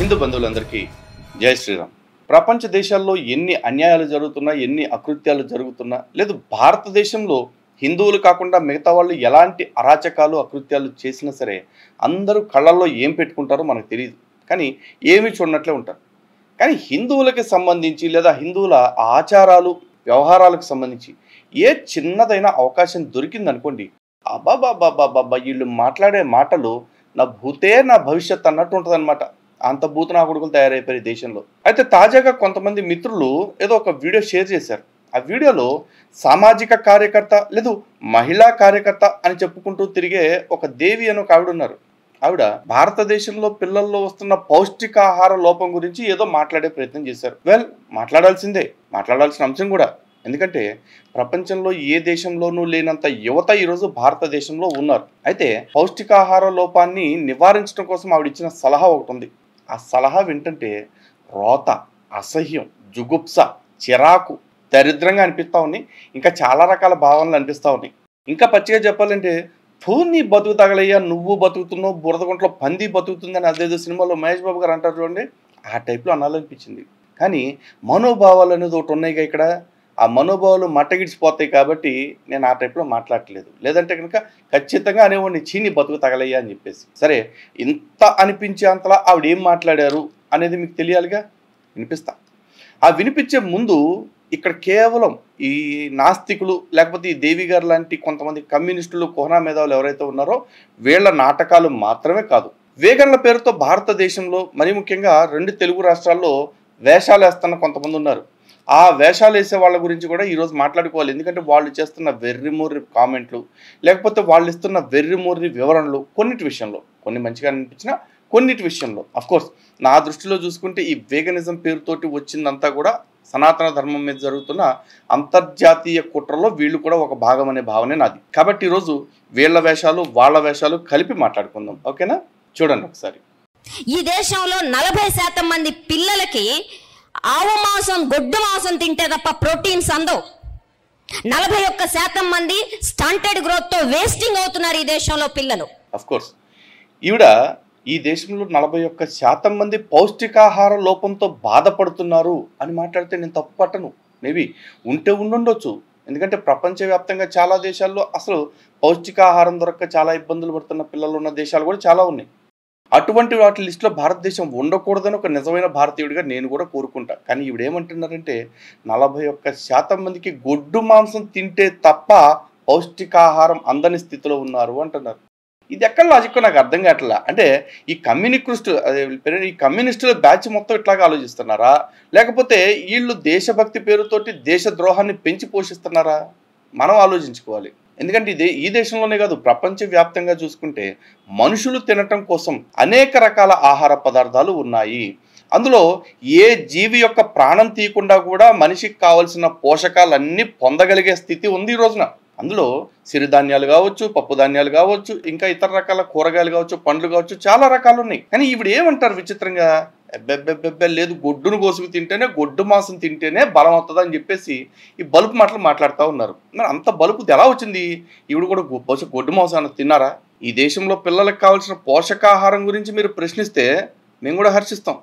హిందూ బంధువులందరికీ జై శ్రీరామ్. ప్రపంచ దేశాల్లో ఎన్ని అన్యాయాలు జరుగుతున్నా, ఎన్ని అకృత్యాలు జరుగుతున్నా, లేదు భారతదేశంలో హిందువులు కాకుండా మిగతా వాళ్ళు ఎలాంటి అరాచకాలు అకృత్యాలు చేసినా సరే అందరూ కళ్ళల్లో ఏం పెట్టుకుంటారో మనకు తెలియదు, కానీ ఏమీ చూడనట్లే ఉంటారు. కానీ హిందువులకి సంబంధించి లేదా హిందువుల ఆచారాలు వ్యవహారాలకు సంబంధించి ఏ చిన్నదైనా అవకాశం దొరికిందనుకోండి, అబ్బాబాబాబాబా వీళ్ళు మాట్లాడే మాటలు నా భూతే నా భవిష్యత్ అన్నట్టు ఉంటుంది అనమాట. అంత భూత నా కొడుకులు తయారైపోయారు దేశంలో. అయితే తాజాగా కొంతమంది మిత్రులు ఏదో ఒక వీడియో షేర్ చేశారు. ఆ వీడియోలో సామాజిక కార్యకర్త లేదు మహిళా కార్యకర్త అని చెప్పుకుంటూ తిరిగే ఒక దేవి అని ఒక ఆవిడ ఉన్నారు. ఆవిడ భారతదేశంలో పిల్లల్లో వస్తున్న పౌష్టికాహార లోపం గురించి ఏదో మాట్లాడే ప్రయత్నం చేశారు. మాట్లాడాల్సిందే, మాట్లాడాల్సిన అంశం కూడా. ఎందుకంటే ప్రపంచంలో ఏ దేశంలోనూ లేనంత యువత ఈరోజు భారతదేశంలో ఉన్నారు. అయితే పౌష్టికాహార లోపాన్ని నివారించడం కోసం ఆవిడ ఇచ్చిన సలహా ఒకటి ఉంది. ఆ సలహా వింటుంటే రోత, అసహ్యం, జుగుప్స, చిరాకు, దరిద్రంగా అనిపిస్తూ ఉన్నాయి. ఇంకా చాలా రకాల భావనలు అనిపిస్తూ ఉన్నాయి. ఇంకా పచ్చిగా చెప్పాలంటే నీ బతుకు తగలయ్యా, నువ్వు బతుకుతున్నావు, బురదగుంట్లో పంది బతుకుతుందని అదేదో సినిమాలో మహేష్ బాబు గారు అంటారు చూడండి, ఆ టైప్లో అనాలనిపించింది. కానీ మనోభావాలు అనేది ఒకటి ఉన్నాయి ఇక్కడ. ఆ మనోభావాలు మట్టగిడిచిపోతాయి కాబట్టి నేను ఆ టైప్లో మాట్లాడట్లేదు. లేదంటే కనుక ఖచ్చితంగా అనేవాడిని చీని బతుకు తగలయ్యా అని చెప్పేసి. సరే, ఇంత అనిపించే అంతలా ఆవిడ ఏం మాట్లాడారు అనేది మీకు తెలియాలిగా, వినిపిస్తా. ఆ వినిపించే ముందు ఇక్కడ కేవలం ఈ నాస్తికులు లేకపోతే ఈ దేవి గారు లాంటి కొంతమంది కమ్యూనిస్టులు, కోహనా మేధావులు ఎవరైతే ఉన్నారో వీళ్ళ నాటకాలు మాత్రమే కాదు, వేగన్ల పేరుతో భారతదేశంలో మరీ ముఖ్యంగా 2 తెలుగు రాష్ట్రాల్లో వేషాలు వేస్తున్న కొంతమంది ఉన్నారు. ఆ వేషాలు వేసే వాళ్ళ గురించి కూడా ఈరోజు మాట్లాడుకోవాలి. ఎందుకంటే వాళ్ళు చేస్తున్న వెర్రిమొర్రి కామెంట్లు, లేకపోతే వాళ్ళు ఇస్తున్న వెర్రిమొర్రి వివరణలు కొన్నిటి విషయంలో, కొన్ని మంచిగా అనిపించినా కొన్నిటి విషయంలో అఫ్కోర్స్ నా దృష్టిలో చూసుకుంటే ఈ వేగనిజం పేరుతోటి వచ్చిందంతా కూడా సనాతన ధర్మం మీద జరుగుతున్న అంతర్జాతీయ కుట్రలో వీళ్ళు కూడా ఒక భాగం అనే భావనే నాది. కాబట్టి ఈరోజు వీళ్ళ వేషాలు వాళ్ళ వేషాలు కలిపి మాట్లాడుకుందాం, ఓకేనా? చూడండి ఒకసారి. ఈ దేశంలో 40% మంది పిల్లలకి ఆవు మాంసం, గొడ్డు మాంసం తింటే తప్ప ప్రోటీన్స్ అందవు. 41% మంది స్టంటెడ్ గ్రోత్ తో వేస్టింగ్ అవుతున్నారు ఈ దేశంలో పిల్లలు. అఫ్కోర్స్ ఈవిడ ఈ దేశంలో 41% మంది పౌష్టికాహార లోపంతో బాధపడుతున్నారు అని మాట్లాడితే నేను తప్పు పట్టను. మేబీ ఉంటే ఉండుండొచ్చు. ఎందుకంటే ప్రపంచవ్యాప్తంగా చాలా దేశాల్లో అసలు పౌష్టికాహారం దొరక్క చాలా ఇబ్బందులు పడుతున్న పిల్లలు ఉన్న దేశాలు కూడా చాలా ఉన్నాయి. అటువంటి వాటి లిస్టులో భారతదేశం ఉండకూడదని ఒక నిజమైన భారతీయుడిగా నేను కూడా కోరుకుంటా. కానీ ఈవిడ ఏమంటున్నారంటే 41% మందికి గొడ్డు మాంసం తింటే తప్ప పౌష్టికాహారం అందని స్థితిలో ఉన్నారు అంటున్నారు. ఇది ఎక్కడ లాజిక్ నాకు అర్థం కావట్లా. అంటే ఈ కమ్యూనిస్టుల బ్యాచ్ మొత్తం ఇట్లాగా ఆలోచిస్తున్నారా, లేకపోతే వీళ్ళు దేశభక్తి పేరుతోటి దేశద్రోహాన్ని పెంచి పోషిస్తున్నారా? మనం ఆలోచించుకోవాలి. ఎందుకంటే ఈ దేశంలోనే కాదు, ప్రపంచవ్యాప్తంగా చూసుకుంటే మనుషులు తినటం కోసం అనేక రకాల ఆహార పదార్థాలు ఉన్నాయి. అందులో ఏ జీవి యొక్క ప్రాణం తీయకుండా కూడా మనిషికి కావలసిన పోషకాలన్నీ పొందగలిగే స్థితి ఉంది ఈ రోజున. అందులో సిరిధాన్యాలు కావచ్చు, పప్పు ధాన్యాలు కావచ్చు, ఇంకా ఇతర రకాల కూరగాయలు కావచ్చు, పండ్లు కావచ్చు, చాలా రకాలు ఉన్నాయి. కానీ ఇప్పుడు ఏమంటారు విచిత్రంగా, లేదు గొడ్డును కోసుకు తింటేనే, గొడ్డు మాంసం తింటేనే బలం అవుతుంది అని చెప్పేసి ఈ బలుపు మాటలు మాట్లాడుతూ ఉన్నారు. మరి అంత బలుపు ఎలా వచ్చింది? ఈవిడ కూడా గొడ్డు మాంసం తిన్నారా? ఈ దేశంలో పిల్లలకు కావాల్సిన పోషకాహారం గురించి మీరు ప్రశ్నిస్తే మేము కూడా హర్షిస్తాం.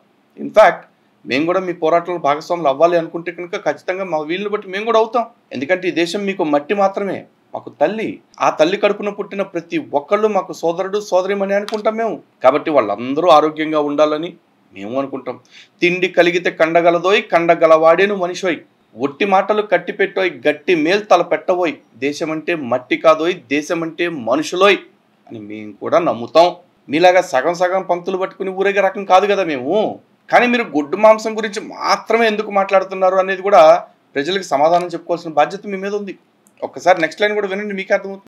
ఇన్ఫ్యాక్ట్ మేము కూడా మీ పోరాటంలో భాగస్వాములు అవ్వాలి అనుకుంటే కనుక ఖచ్చితంగా మా వీళ్ళని బట్టి మేము కూడా అవుతాం. ఎందుకంటే ఈ దేశం మీకు మట్టి మాత్రమే, మాకు తల్లి. ఆ తల్లి కడుపున పుట్టిన ప్రతి ఒక్కళ్ళు మాకు సోదరుడు సోదరిమని అనుకుంటాం మేము. కాబట్టి వాళ్ళందరూ ఆరోగ్యంగా ఉండాలని మేము అనుకుంటాం. తిండి కలిగితే కండగలదోయ్, కండగలవాడేను మనిషోయ్, ఒట్టి మాటలు కట్టిపెట్టోయ్, గట్టి మేలు తల పెట్టబోయ్, దేశమంటే మట్టి కాదోయ్, దేశమంటే మనుషులోయ్ అని మేము కూడా నమ్ముతాం. మీలాగా సగం సగం పంక్తులు పట్టుకుని ఊరేగే రకం కాదు కదా మేము. కానీ మీరు గొడ్డు మాంసం గురించి మాత్రమే ఎందుకు మాట్లాడుతున్నారు అనేది కూడా ప్రజలకు సమాధానం చెప్పుకోవాల్సిన బాధ్యత మీ మీద ఉంది. ఒక్కసారి నెక్స్ట్ లైన్ కూడా వినండి, మీకే అర్థమవుతుంది.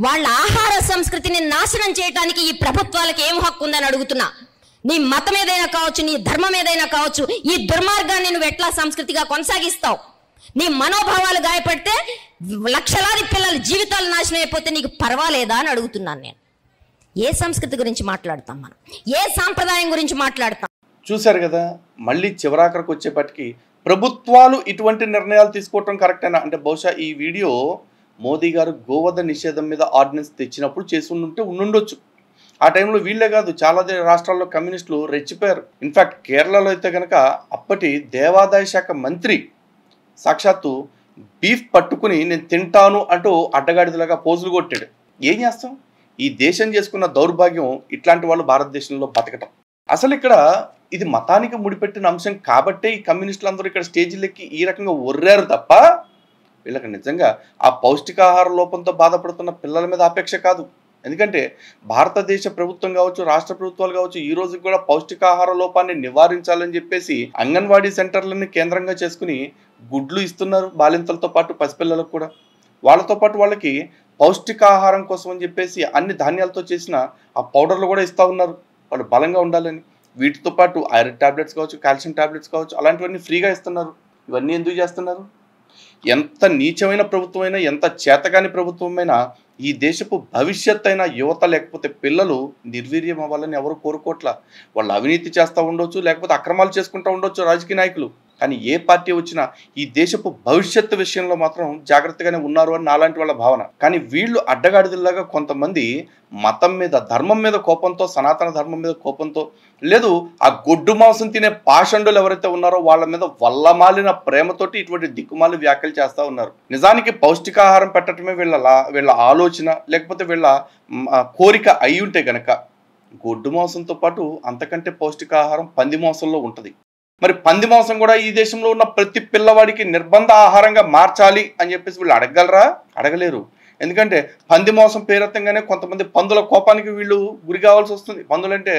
వాళ్ళ ఆహార సంస్కృతిని నాశనం చేయడానికి ఈ ప్రభుత్వాలకు ఏం హక్కు ఉందని అడుగుతున్నా. నీ మతం ఏదైనా కావచ్చు, నీ ధర్మం ఏదైనా కావచ్చు, ఈ దుర్మార్గాన్ని నువ్వు ఎట్లా సంస్కృతిగా కొనసాగిస్తావు? నీ మనోభావాలు గాయపడితే లక్షలాది పిల్లల జీవితాలు నాశనం అయిపోతే నీకు పర్వాలేదా అని అడుగుతున్నాను నేను. ఏ సంస్కృతి గురించి మాట్లాడతాం మనం? ఏ సాంప్రదాయం గురించి మాట్లాడతాం? చూశారు కదా, మళ్ళీ చివరాఖరికి వచ్చేపటికి ప్రభుత్వాలు ఇటువంటి నిర్ణయాలు తీసుకోవటం కరెక్టేనా అంటే, బహుశా ఈ వీడియో మోదీ గారు గోవధ నిషేధం మీద ఆర్డినెన్స్ తెచ్చినప్పుడు చేసి ఉండుంటే ఉండుండొచ్చు. ఆ టైంలో వీళ్ళే కాదు, చాలా రాష్ట్రాల్లో కమ్యూనిస్టులు రెచ్చిపోయారు. ఇన్ఫ్యాక్ట్ కేరళలో అయితే కనుక అప్పటి దేవాదాయ శాఖ మంత్రి సాక్షాత్తు బీఫ్ పట్టుకుని నేను తింటాను అంటూ అడ్డగాడిదలాగా పోజులు కొట్టాడు. ఏం చేస్తాం? ఈ దేశం చేసుకున్న దౌర్భాగ్యం ఇట్లాంటి వాళ్ళు భారతదేశంలో బతకటం. అసలు ఇక్కడ ఇది మతానికి ముడిపెట్టిన అంశం కాబట్టే ఈ కమ్యూనిస్టులు అందరూ ఇక్కడ స్టేజీలెక్కి ఈ రకంగా ఒర్రారు తప్ప వీళ్ళకి నిజంగా ఆ పౌష్టికాహార లోపంతో బాధపడుతున్న పిల్లల మీద అపేక్ష కాదు. ఎందుకంటే భారతదేశ ప్రభుత్వం కావచ్చు, రాష్ట్ర ప్రభుత్వాలు కావచ్చు, ఈ రోజు కూడా పౌష్టికాహార లోపాన్ని నివారించాలని చెప్పేసి అంగన్వాడీ సెంటర్లని కేంద్రంగా చేసుకుని గుడ్లు ఇస్తున్నారు బాలింతలతో పాటు పసిపిల్లలకు కూడా. వాళ్ళతో పాటు వాళ్ళకి పౌష్టికాహారం కోసం అని చెప్పేసి అన్ని ధాన్యాలతో చేసిన ఆ పౌడర్లు కూడా ఇస్తూ ఉన్నారు వాళ్ళు బలంగా ఉండాలని. వీటితో పాటు ఐరన్ టాబ్లెట్స్ కావచ్చు, కాల్షియం టాబ్లెట్స్ కావచ్చు, అలాంటివన్నీ ఫ్రీగా ఇస్తున్నారు. ఇవన్నీ ఎందుకు చేస్తున్నారు? ఎంత నీచమైన ప్రభుత్వమైనా, ఎంత చేతగాని ప్రభుత్వమైనా ఈ దేశపు భవిష్యత్ అయిన యువత లేకపోతే పిల్లలు నిర్వీర్యం అవ్వాలని ఎవరు కోరుకోవట్లా. వాళ్ళు అవినీతి చేస్తూ ఉండొచ్చు, లేకపోతే అక్రమాలు చేసుకుంటూ ఉండొచ్చు రాజకీయ నాయకులు. కానీ ఏ పార్టీ వచ్చినా ఈ దేశపు భవిష్యత్తు విషయంలో మాత్రం జాగ్రత్తగానే ఉన్నారు అని నాలాంటి వాళ్ళ భావన. కానీ వీళ్ళు అడ్డగాడిదలాగా కొంతమంది మతం మీద, ధర్మం మీద కోపంతో, సనాతన ధర్మం మీద కోపంతో, లేదు ఆ గొడ్డు మాంసం తినే పాషండులు ఎవరైతే ఉన్నారో వాళ్ళ మీద వల్లమాలిన ప్రేమతోటి ఇటువంటి దిక్కుమాలి వ్యాఖ్యలు చేస్తూ ఉన్నారు. నిజానికి పౌష్టికాహారం పెట్టడమే వీళ్ళ ఆలోచన, లేకపోతే వీళ్ళ కోరిక అయి ఉంటే గనక గొడ్డు మాంసంతో పాటు అంతకంటే పౌష్టికాహారం పంది మాంసంలో ఉంటుంది. మరి పంది మాంసం కూడా ఈ దేశంలో ఉన్న ప్రతి పిల్లవాడికి నిర్బంధ ఆహారంగా మార్చాలి అని చెప్పేసి వీళ్ళు అడగగలరా? అడగలేరు. ఎందుకంటే పంది మాంసం పేరెత్తంగానే కొంతమంది పందుల కోపానికి వీళ్ళు గురి కావాల్సి వస్తుంది. పందులంటే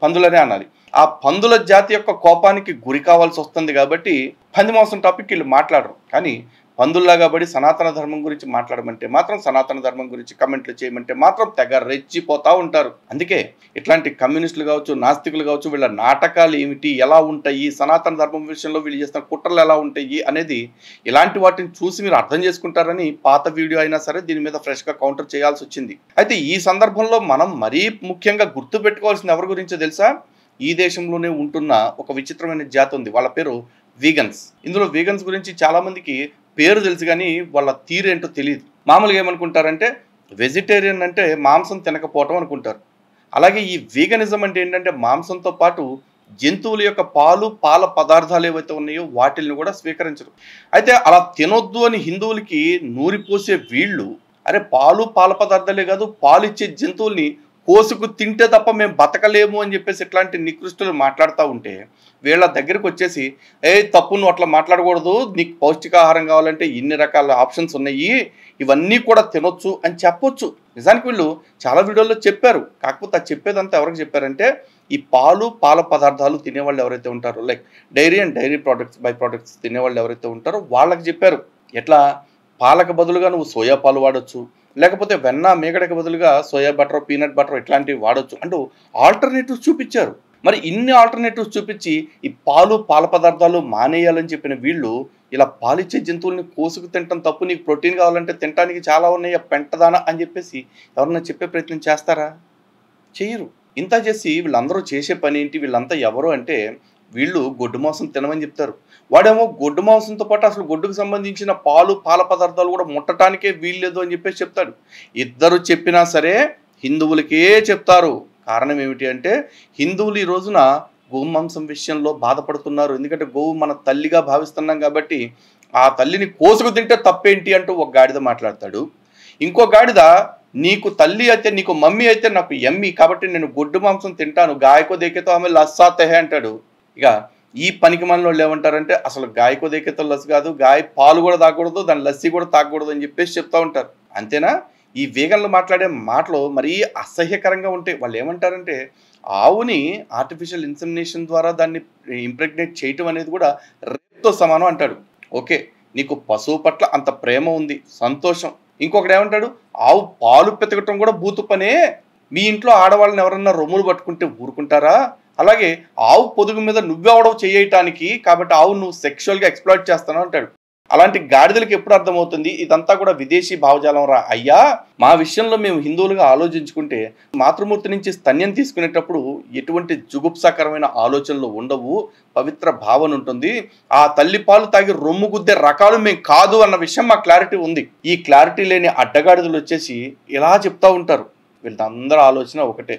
పందులనే అనాలి. ఆ పందుల జాతి యొక్క కోపానికి గురి కావాల్సి వస్తుంది కాబట్టి పంది మాంసం టాపిక్ వీళ్ళు మాట్లాడరు. కానీ పందుల్లాగా పడి సనాతన ధర్మం గురించి మాట్లాడమంటే మాత్రం, సనాతన ధర్మం గురించి కమెంట్లు చేయమంటే మాత్రం తెగ రెచ్చిపోతూ ఉంటారు. అందుకే ఇట్లాంటి కమ్యూనిస్టులు కావచ్చు, నాస్తికులు కావచ్చు, వీళ్ళ నాటకాలు ఏమిటి, ఎలా ఉంటాయి, సనాతన ధర్మం విషయంలో వీళ్ళు చేస్తున్న కుట్రలు ఎలా ఉంటాయి అనేది ఇలాంటి వాటిని చూసి మీరు అర్థం చేసుకుంటారని పాత వీడియో అయినా సరే దీని మీద ఫ్రెష్గా కౌంటర్ చేయాల్సి వచ్చింది. అయితే ఈ సందర్భంలో మనం మరీ ముఖ్యంగా గుర్తుపెట్టుకోవాల్సింది ఎవరి గురించో తెలుసా? ఈ దేశంలోనే ఉంటున్న ఒక విచిత్రమైన జాతి ఉంది, వాళ్ళ పేరు వీగన్స్. ఇందులో వీగన్స్ గురించి చాలామందికి పేరు తెలుసు కానీ వాళ్ళ తీరేంటో తెలియదు. మామూలుగా ఏమనుకుంటారంటే వెజిటేరియన్ అంటే మాంసం తినకపోవటం అనుకుంటారు. అలాగే ఈ వీగనిజం అంటే ఏంటంటే మాంసంతో పాటు జంతువుల యొక్క పాల పదార్థాలు ఏవైతే ఉన్నాయో వాటిల్ని కూడా స్వీకరించరు. అయితే అలా తినొద్దు అని హిందువులకి నూరిపోసే వీళ్ళు, అరే పాల పదార్థాలే కాదు, పాలు ఇచ్చే జంతువుల్ని కోసుకు తింటే తప్ప మేము బతకలేము అని చెప్పేసి ఇట్లాంటి నికృష్టులు మాట్లాడుతూ ఉంటే వీళ్ళ దగ్గరికి వచ్చేసి తప్పు, నువ్వు అట్లా మాట్లాడకూడదు, నీకు పౌష్టికాహారం కావాలంటే ఇన్ని రకాల ఆప్షన్స్ ఉన్నాయి, ఇవన్నీ కూడా తినొచ్చు అని చెప్పొచ్చు. నిజానికి వీళ్ళు చాలా వీడియోల్లో చెప్పారు. కాకపోతే అది చెప్పేదంతా ఎవరికి చెప్పారంటే ఈ పాల పదార్థాలు తినేవాళ్ళు ఎవరైతే ఉంటారో, like dairy and dairy products, by products తినేవాళ్ళు ఎవరైతే ఉంటారో వాళ్ళకి చెప్పారు. ఎట్లా పాలకు బదులుగా నువ్వు సోయా పాలు వాడచ్చు, లేకపోతే వెన్న మేగడకి బదులుగా సోయా బటర్, పీనట్ బటర్ ఇట్లాంటివి వాడచ్చు అంటూ ఆల్టర్నేటివ్స్ చూపించారు. మరి ఇన్ని ఆల్టర్నేటివ్స్ చూపించి ఈ పాల పదార్థాలు మానేయాలని చెప్పిన వీళ్ళు ఇలా పాలిచ్చే జంతువుల్ని కోసుకు తినటం తప్పు, నీకు ప్రోటీన్ కావాలంటే తినడానికి చాలా ఉన్నాయి పెంటదానా అని చెప్పేసి ఎవరన్నా చెప్పే ప్రయత్నం చేస్తారా? చేయరు. ఇంత చేసి వీళ్ళందరూ చేసే పని ఏంటి? వీళ్ళంతా ఎవరు అంటే వీళ్ళు గొడ్డు మాంసం తినమని చెప్తారు. వాడేమో గొడ్డు మాంసంతో పాటు అసలు గొడ్డుకు సంబంధించిన పాల పదార్థాలు కూడా ముట్టడానికే వీల్లేదు అని చెప్పేసి చెప్తాడు. ఇద్దరు చెప్పినా సరే హిందువులకే చెప్తారు. కారణం ఏమిటి అంటే హిందువులు ఈ రోజున గోమాంసం విషయంలో బాధపడుతున్నారు. ఎందుకంటే గోవు మన తల్లిగా భావిస్తున్నాం కాబట్టి ఆ తల్లిని కోసుకు తింటే తప్పేంటి అంటూ ఒక గాడిద మాట్లాడతాడు. ఇంకో గాడిద నీకు తల్లి అయితే, నీకు మమ్మీ అయితే నాకు ఎమ్మి, కాబట్టి నేను గొడ్డు మాంసం తింటాను, గాయకో దేకేతో ఆమె లస్సాతహే అంటాడు. ఇక ఈ పనికి మనలో వాళ్ళు ఏమంటారంటే అసలు గాయకో దేకేతో లస్సి కాదు, పాలు కూడా తాగకూడదు, దాని లస్సీ కూడా తాగకూడదు అని చెప్పేసి చెప్తా ఉంటారు. అంతేనా? ఈ వేగన్లు మాట్లాడే మాటలు మరీ అసహ్యకరంగా ఉంటాయి. వాళ్ళు ఏమంటారంటే ఆవుని ఆర్టిఫిషియల్ ఇన్సెమినేషన్ ద్వారా దాన్ని ఇంప్రెగ్నేట్ చేయటం అనేది కూడా రేప్తో సమానం అంటాడు. ఓకే, నీకు పశువు పట్ల అంత ప్రేమ ఉంది, సంతోషం. ఇంకొకటి ఏమంటాడు, ఆవు పాలు పెతకటం కూడా బూతు పనే, మీ ఇంట్లో ఆడవాళ్ళని ఎవరన్నా రొమ్ములు పట్టుకుంటే ఊరుకుంటారా? అలాగే ఆవు పొదుగు మీద నువ్వెవడో చేయటానికి, కాబట్టి ఆవు నువ్వు సెక్షువల్గా ఎక్స్ప్లాయిట్ చేస్తాను అంటాడు. అలాంటి గాడిదలకు ఎప్పుడు అర్థమవుతుంది ఇదంతా కూడా విదేశీ భావజాలం రా అయ్యా? మా విషయంలో మేము హిందువులుగా ఆలోచించుకుంటే మాతృమూర్తి నుంచి స్తన్యం తీసుకునేటప్పుడు ఎటువంటి జుగుప్సాకరమైన ఆలోచనలు ఉండవు, పవిత్ర భావన ఉంటుంది. ఆ తల్లి పాలు తాగి రొమ్ము గుద్దే రకాలు మేము కాదు అన్న విషయం మా క్లారిటీ ఉంది. ఈ క్లారిటీ లేని అడ్డగాడిదలు వచ్చేసి ఇలా చెప్తా ఉంటారు. వీళ్ళందరూ ఆలోచన ఒకటే,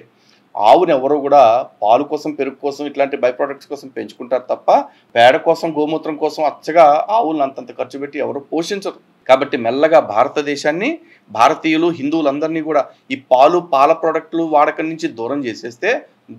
ఆవుని ఎవరు కూడా పాలు కోసం, పెరుగు కోసం, ఇట్లాంటి బై ప్రొడక్ట్స్ కోసం పెంచుకుంటారు తప్ప పేడ కోసం, గోమూత్రం కోసం అచ్చగా ఆవులను అంతంత ఖర్చు పెట్టి ఎవరు పోషించరు. కాబట్టి మెల్లగా భారతదేశాన్ని, భారతీయులు, హిందువులందరినీ కూడా ఈ పాల ప్రోడక్టులు వాడకం నుంచి దూరం చేసేస్తే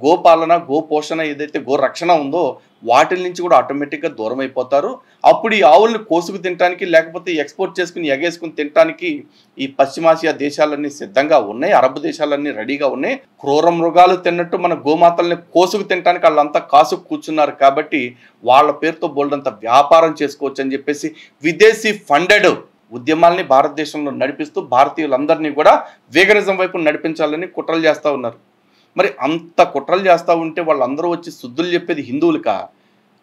గోపాలన, గోపోషణ ఏదైతే గో రక్షణ ఉందో వాటి నుంచి కూడా ఆటోమేటిక్గా దూరం అయిపోతారు. అప్పుడు ఈ ఆవుల్ని కోసుకు తినడానికి, లేకపోతే ఎక్స్పోర్ట్ చేసుకుని ఎగేసుకుని తినడానికి ఈ పశ్చిమాసియా దేశాలన్నీ సిద్ధంగా ఉన్నాయి, అరబ్ దేశాలన్నీ రెడీగా ఉన్నాయి. క్రూర మృగాలు తిన్నట్టు మన గోమాతల్ని కోసుకు తినడానికి వాళ్ళంతా కాసుకు కూర్చున్నారు. కాబట్టి వాళ్ళ పేరుతో బోల్డంత వ్యాపారం చేసుకోవచ్చు అని చెప్పేసి విదేశీ ఫండెడ్ ఉద్యమాల్ని భారతదేశంలో నడిపిస్తూ భారతీయులందరినీ కూడా వేగనిజం వైపు నడిపించాలని కుట్రలు చేస్తూ ఉన్నారు. మరి అంత కుట్రలు చేస్తూ ఉంటే వాళ్ళందరూ వచ్చి శుద్ధులు చెప్పేది హిందువులకా?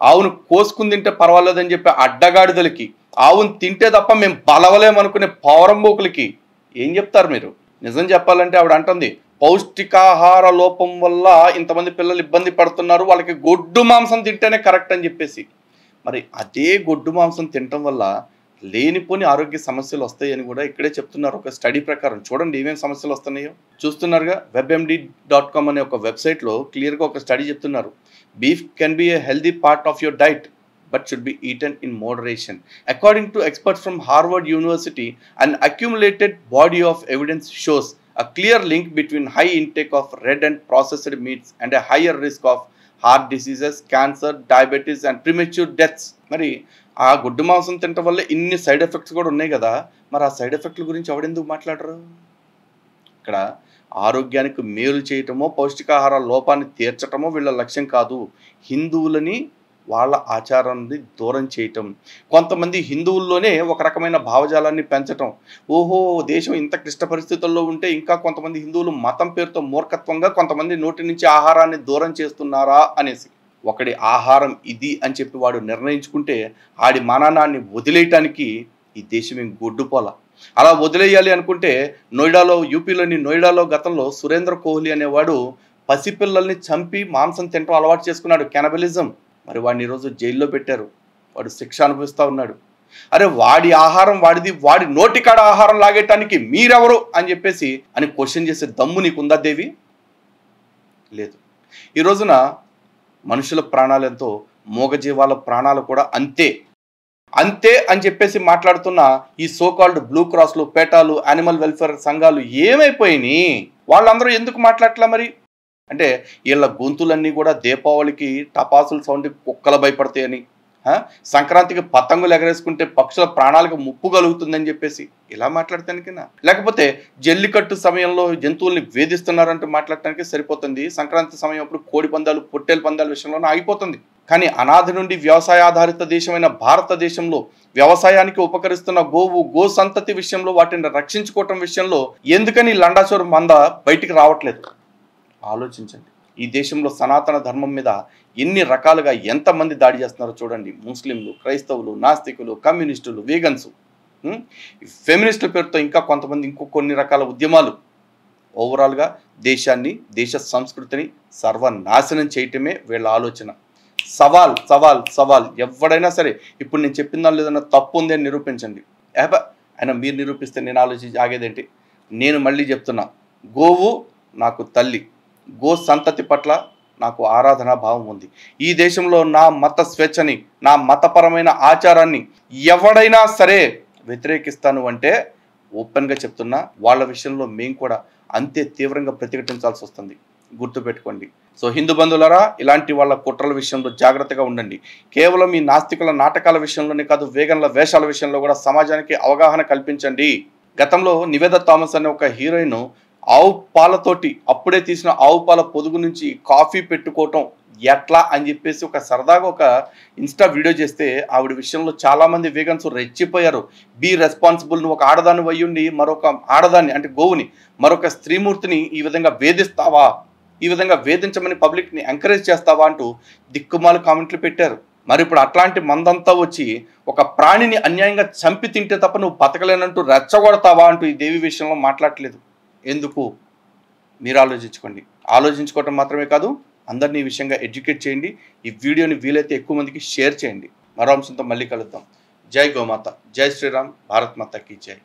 ఆవును కోసుకుని తింటే పర్వాలేదని చెప్పి అడ్డగాడిదలకి, ఆవును తింటే తప్ప మేము బలవలేమనుకునే పౌరంబోకులకి ఏం చెప్తారు మీరు? నిజం చెప్పాలంటే ఆవిడ అంటుంది, పౌష్టికాహార లోపం వల్ల ఇంతమంది పిల్లలు ఇబ్బంది పడుతున్నారు, వాళ్ళకి గొడ్డు మాంసం తింటేనే కరెక్ట్ అని చెప్పేసి. మరి అదే గొడ్డు మాంసం తినటం వల్ల లేనిపోని ఆరోగ్య సమస్యలు వస్తాయని కూడా ఇక్కడే చెప్తున్నారు. ఒక స్టడీ ప్రకారం చూడండి ఏమేమి సమస్యలు వస్తున్నాయో చూస్తున్నారుగా. webmd.com అనే ఒక వెబ్సైట్లో క్లియర్గా ఒక స్టడీ చెప్తున్నారు. Beef can be A healthy part of your diet but should be eaten in moderation. According to experts from Harvard University, an accumulated body of evidence shows a clear link between high intake of red and processed meats and a higher risk of heart diseases, cancer, diabetes and premature deaths. మరి ఆ గుడ్డు మాంసం తినటం వల్ల ఇన్ని side effects కూడా ఉన్నాయి కదా, మరి ఆ సైడ్ ఎఫెక్ట్ల గురించి ఎవడెందుకు మాట్లాడరు? ఇక్కడ ఆరోగ్యానికి మేలు చేయటమో, పౌష్టికాహార లోపాన్ని తీర్చటమో వీళ్ళ లక్ష్యం కాదు. హిందువులని, వాళ్ళ ఆచారాన్ని దూరం చేయటం. కొంతమంది హిందువుల్లోనే ఒక రకమైన భావజాలాన్ని పెంచటం. ఓహో, దేశం ఇంత క్లిష్ట పరిస్థితుల్లో ఉంటే ఇంకా కొంతమంది హిందువులు మతం పేరుతో మూర్ఖత్వంగా కొంతమంది నోటి నుంచి ఆహారాన్ని దూరం చేస్తున్నారా అనేసి. ఒకడి ఆహారం ఇది అని చెప్పి వాడు నిర్ణయించుకుంటే ఆడి మానాన్ని వదిలేయటానికి ఈ దేశం ఏం గొడ్డుపోల. అలా వదిలేయాలి అనుకుంటే నోయిడాలో, యూపీలోని నోయిడాలో గతంలో సురేంద్ర కోహ్లీ అనేవాడు పసిపిల్లల్ని చంపి మాంసం తినడం అలవాటు చేసుకున్నాడు, కెనబలిజం. మరి వాడిని ఈరోజు జైల్లో పెట్టారు, వాడు శిక్ష అనుభవిస్తూ ఉన్నాడు. అరే వాడి ఆహారం వాడిది, వాడి నోటికాడ ఆహారం లాగేయటానికి మీరెవరు అని చెప్పేసి అని క్వశ్చన్ చేసే దమ్ము నీకుందా దేవి? లేదు. ఈ రోజున మనుషుల ప్రాణాలు ఎంతో, మూగజీవాల ప్రాణాలు కూడా అంతే అంతే అని చెప్పేసి మాట్లాడుతున్న ఈ సోకాల్డ్ బ్లూ క్రాస్లు, పేటాలు, యానిమల్ వెల్ఫేర్ సంఘాలు ఏమైపోయినాయి? వాళ్ళందరూ ఎందుకు మాట్లాడట్లా మరి? అంటే వీళ్ళ గొంతులన్నీ కూడా దీపావళికి టపాసుల సౌండ్కి కుక్కలు భయపడతాయని, సంక్రాంతికి పతంగులు ఎగరేసుకుంటే పక్షుల ప్రాణాలకు ముప్పు కలుగుతుందని చెప్పేసి ఇలా మాట్లాడటానికినా? లేకపోతే జల్లికట్టు సమయంలో జంతువుల్ని వేధిస్తున్నారంటూ మాట్లాడటానికి సరిపోతుంది. సంక్రాంతి సమయం అప్పుడు కోడి పందాలు, పొట్టేలు పందాల విషయంలోనే ఆగిపోతుంది. కానీ అనాది నుండి వ్యవసాయ ఆధారిత దేశమైన భారతదేశంలో వ్యవసాయానికి ఉపకరిస్తున్న గోవు, గో సంతతి విషయంలో వాటిని రక్షించుకోవటం విషయంలో ఎందుకని లండాచోరు మంద బయటికి రావట్లేదు? ఆలోచించండి. ఈ దేశంలో సనాతన ధర్మం మీద ఎన్ని రకాలుగా ఎంతమంది దాడి చేస్తున్నారో చూడండి. ముస్లింలు, క్రైస్తవులు, నాస్తికులు, కమ్యూనిస్టులు, వీగన్స్, ఫెమినిస్టుల పేరుతో ఇంకా కొంతమంది కొన్ని రకాల ఉద్యమాలు. ఓవరాల్గా దేశాన్ని, దేశ సంస్కృతిని సర్వనాశనం చేయటమే వీళ్ళ ఆలోచన. సవాల్ సవాల్ సవాల్, ఎవడైనా సరే ఇప్పుడు నేను చెప్పిన లేదన్నా తప్పు ఉంది అని నిరూపించండి. అయినా మీరు నిరూపిస్తే నేను ఆలోచించి ఆగేదేంటి? నేను మళ్ళీ చెప్తున్నా, గోవు నాకు తల్లి, గో సంతతి పట్ల నాకు ఆరాధనా భావం ఉంది. ఈ దేశంలో నా మత స్వేచ్ఛని, నా మతపరమైన ఆచారాన్ని ఎవడైనా సరే వ్యతిరేకిస్తాను అంటే ఓపెన్గా చెప్తున్నా, వాళ్ళ విషయంలో మేము కూడా అంతే తీవ్రంగా ప్రతిఘటించాల్సి వస్తుంది. గుర్తుపెట్టుకోండి. సో హిందూ బంధువులారా, ఇలాంటి వాళ్ళ కుట్రల విషయంలో జాగ్రత్తగా ఉండండి. కేవలం ఈ నాస్తికుల నాటకాల విషయంలోనే కాదు, వేగన్ల వేషాల విషయంలో కూడా సమాజానికి అవగాహన కల్పించండి. గతంలో నివేదా థామస్ అనే ఒక హీరోయిన్ ఆవు పాలతోటి, అప్పుడే తీసిన ఆవు పాల పొదుగు నుంచి కాఫీ పెట్టుకోవటం ఎట్లా అని చెప్పేసి ఒక సరదాగా ఒక ఇన్స్టా వీడియో చేస్తే ఆవిడ విషయంలో చాలామంది వేగన్స్ రెచ్చిపోయారు. బీ రెస్పాన్సిబుల్, నువ్వు ఒక ఆడదాన్ని అయ్యుండి మరొక ఆడదాన్ని అంటే గోవుని, మరొక స్త్రీమూర్తిని ఈ విధంగా వేధిస్తావా, ఈ విధంగా వేధించమని పబ్లిక్ని ఎంకరేజ్ చేస్తావా అంటూ దిక్కుమాలు కామెంట్లు పెట్టారు. మరి ఇప్పుడు అట్లాంటి మందంతా వచ్చి ఒక ప్రాణిని అన్యాయంగా చంపి తింటే తప్ప నువ్వు బతకలేనంటూ రెచ్చగొడతావా అంటూ ఈ దేవి విషయంలో మాట్లాడట్లేదు. ఎందుకు? మీరు ఆలోచించుకోండి. ఆలోచించుకోవటం మాత్రమే కాదు, అందరినీ ఈ విషయంగా ఎడ్యుకేట్ చేయండి. ఈ వీడియోని వీలైతే ఎక్కువ మందికి షేర్ చేయండి. మరో అంశంతో మళ్ళీ కలుద్దాం. జై గోమాత, జై శ్రీరామ్, భారత్ మాతా కీ జై.